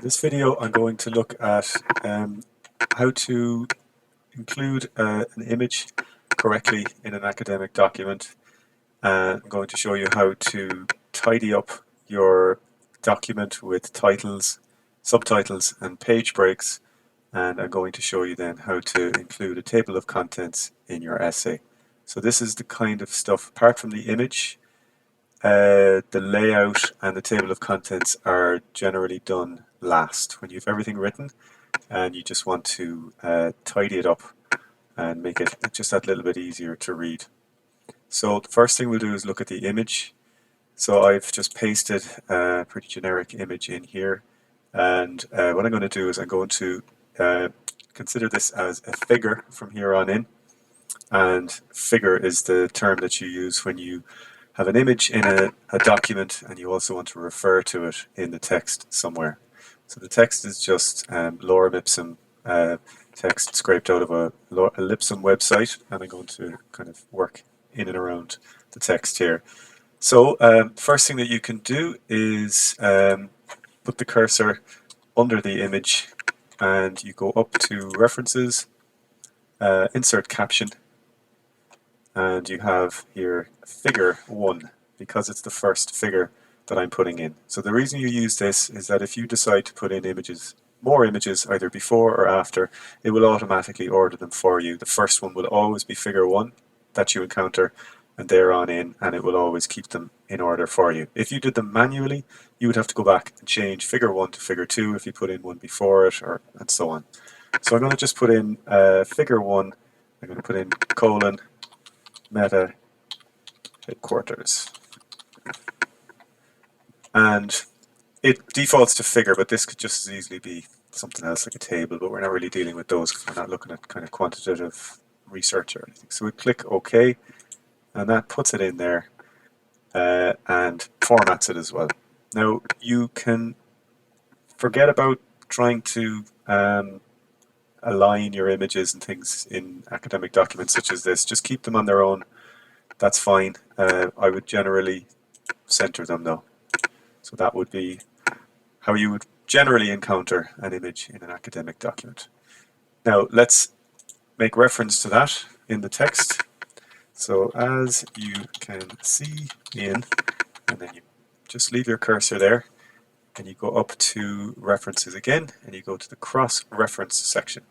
In this video, I'm going to look at how to include an image correctly in an academic document. I'm going to show you how to tidy up your document with titles, subtitles, and page breaks. And I'm going to show you then how to include a table of contents in your essay. So this is the kind of stuff, apart from the image, the layout and the table of contents are generally done last when you've everything written and you just want to tidy it up and make it just that little bit easier to read. So the first thing we'll do is look at the image. So I've just pasted a pretty generic image in here, and what I'm going to do is I'm going to consider this as a figure from here on in. And figure is the term that you use when you have an image in a document and you also want to refer to it in the text somewhere. So the text is just lorem ipsum text scraped out of a Lipsum website, and I'm going to kind of work in and around the text here. So first thing that you can do is put the cursor under the image and you go up to references, insert caption, and you have here figure 1 because it's the first figure that I'm putting in. So the reason you use this is that if you decide to put in images, more images either before or after, it will automatically order them for you. The first one will always be figure 1 that you encounter, and they're on in, and it will always keep them in order for you. If you did them manually, you would have to go back and change figure 1 to figure 2 if you put in one before it, and so on. So I'm going to just put in figure 1, I'm going to put in colon, meta headquarters, and it defaults to figure, but this could just as easily be something else like a table, but we're not really dealing with those because we're not looking at kind of quantitative research or anything. So we click OK, and that puts it in there and formats it as well. Now you can forget about trying to align your images and things in academic documents such as this. Just keep them on their own. That's fine. I would generally center them though. So that would be how you would generally encounter an image in an academic document. Now let's make reference to that in the text. So as you can see in, and then you just leave your cursor there and you go up to references again and you go to the cross-reference section.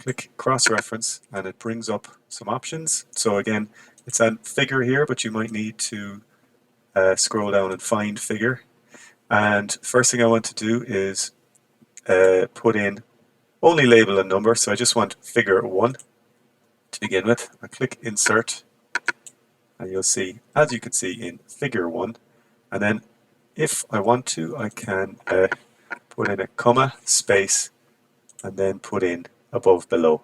Click cross-reference and it brings up some options. So again, it's a figure here, but you might need to scroll down and find figure. And first thing I want to do is put in only label and number. So I just want figure 1 to begin with. I click insert and you'll see, as you can see in figure 1, and then if I want to, I can put in a comma, space, and then put in above below.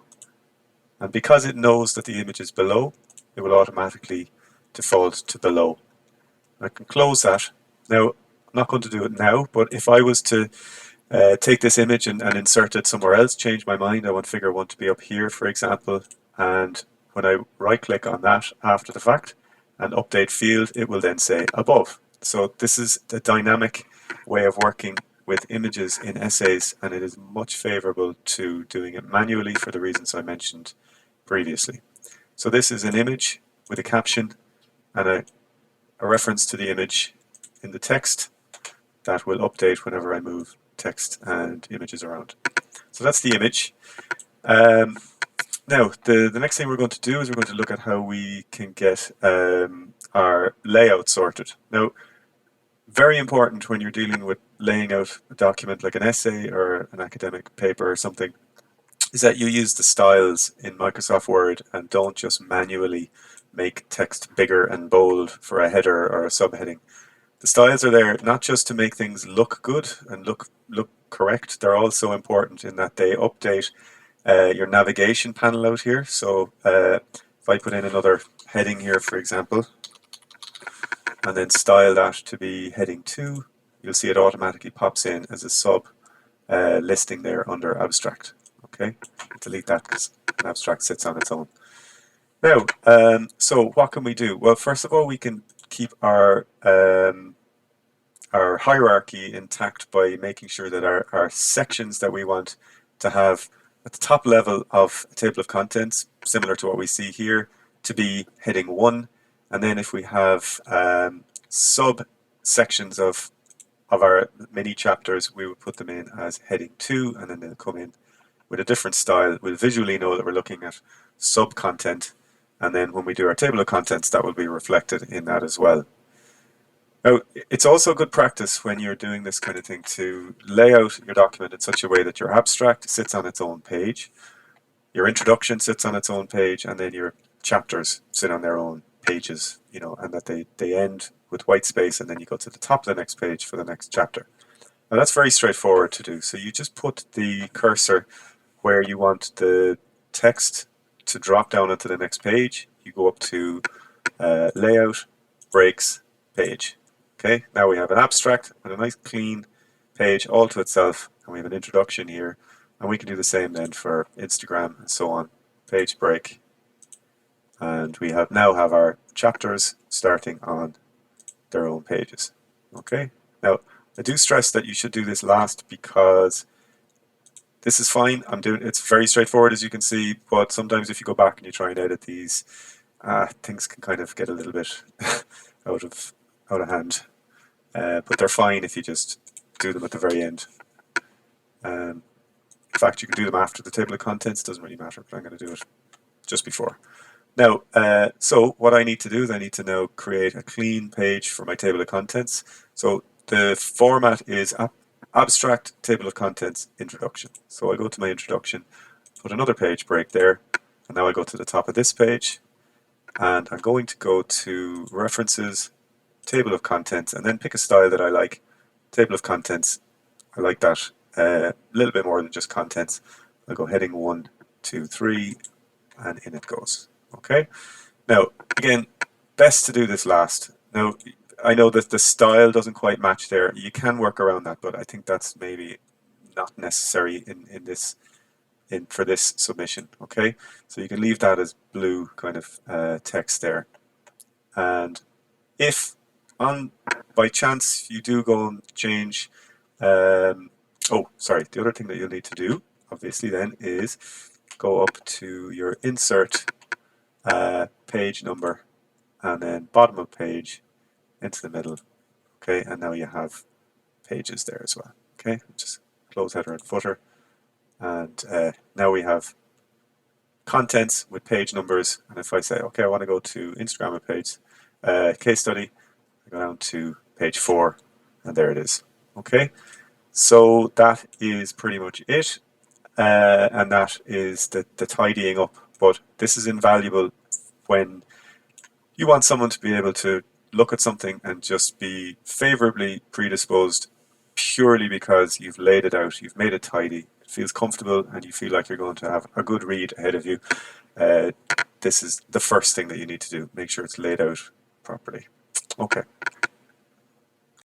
And because it knows that the image is below, it will automatically default to below. I can close that. Now, I'm not going to do it now, but if I was to take this image and insert it somewhere else, change my mind, I want figure 1 to be up here, for example, and when I right click on that after the fact and update field, it will then say above. So this is the dynamic way of working with images in essays, and it is much favorable to doing it manually for the reasons I mentioned previously. So this is an image with a caption and a reference to the image in the text that will update whenever I move text and images around. So that's the image. Now, the next thing we're going to do is we're going to look at how we can get our layout sorted. Now, very important when you're dealing with laying out a document like an essay or an academic paper or something is that you use the styles in Microsoft Word and don't just manually make text bigger and bold for a header or a subheading. The styles are there not just to make things look good and look correct, they're also important in that they update your navigation panel out here. So if I put in another heading here, for example, and then style that to be heading 2, you'll see it automatically pops in as a sub listing there under abstract. Okay, delete that because an abstract sits on its own. Now, so what can we do? Well, first of all, we can keep our our hierarchy intact by making sure that our sections that we want to have at the top level of a table of contents, similar to what we see here, to be heading 1. And then if we have sub sections of our mini chapters, we would put them in as heading 2, and then they'll come in with a different style. We'll visually know that we're looking at sub content, and then when we do our table of contents, that will be reflected in that as well. Now, it's also good practice when you're doing this kind of thing to lay out your document in such a way that your abstract sits on its own page, your introduction sits on its own page, and then your chapters sit on their own pages, you know, and that they end with white space, and then you go to the top of the next page for the next chapter. Now that's very straightforward to do. So you just put the cursor where you want the text to drop down onto the next page. You go up to Layout, Breaks, Page. Okay, now we have an abstract with a nice clean page all to itself, and we have an introduction here, and we can do the same then for Instagram and so on. Page break, and we now have our chapters starting on their own pages. Okay, now I do stress that you should do this last because this is fine. It's very straightforward, as you can see, but sometimes if you go back and you try and edit these, things can kind of get a little bit out of hand. But they're fine if you just do them at the very end. In fact, you can do them after the table of contents. Doesn't really matter, but I'm going to do it just before. Now, so what I need to do is I need to now create a clean page for my table of contents. So the format is abstract table of contents introduction. So I go to my introduction, put another page break there, and now I go to the top of this page, and I'm going to go to references, table of contents, and then pick a style that I like. Table of contents, I like that a little bit more than just contents. I'll go heading 1, 2, 3, and in it goes. Okay, now again, best to do this last. Now I know that the style doesn't quite match there. You can work around that, but I think that's maybe not necessary for this submission. Okay, so you can leave that as blue kind of text there. And if by chance you do go and change, the other thing that you'll need to do obviously then is go up to your insert page number, and then bottom of page into the middle. Okay, and now you have pages there as well. Okay, just close header and footer, and now we have contents with page numbers. And if I say, okay, I want to go to Instagram page case study, I go down to page 4, and there it is. Okay, so that is pretty much it, and that is the tidying up. But this is invaluable when you want someone to be able to look at something and just be favorably predisposed purely because you've laid it out, you've made it tidy, it feels comfortable, and you feel like you're going to have a good read ahead of you. This is the first thing that you need to do. Make sure it's laid out properly. Okay.